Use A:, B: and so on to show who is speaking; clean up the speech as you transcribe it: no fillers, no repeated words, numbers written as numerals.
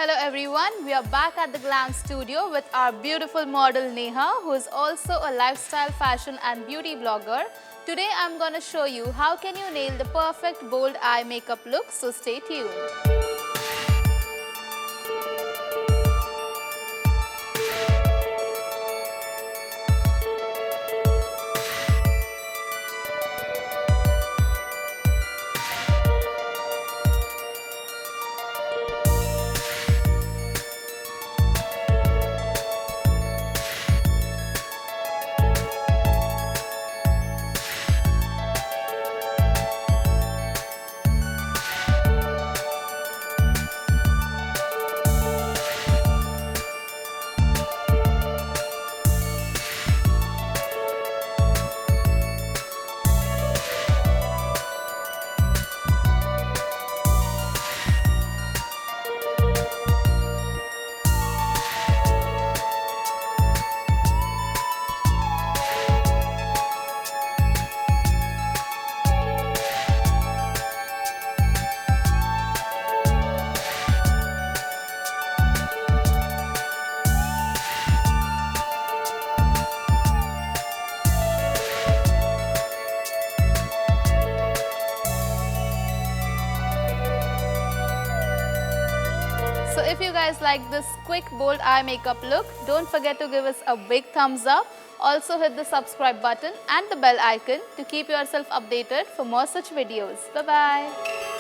A: Hello everyone, we are back at the Glam studio with our beautiful model Neha, who is also a lifestyle, fashion and beauty blogger. Today I'm going to show you how can you nail the perfect bold eye makeup look, so stay tuned. So if you guys like this quick bold eye makeup look, don't forget to give us a big thumbs up. Also hit the subscribe button and the bell icon to keep yourself updated for more such videos. Bye-bye.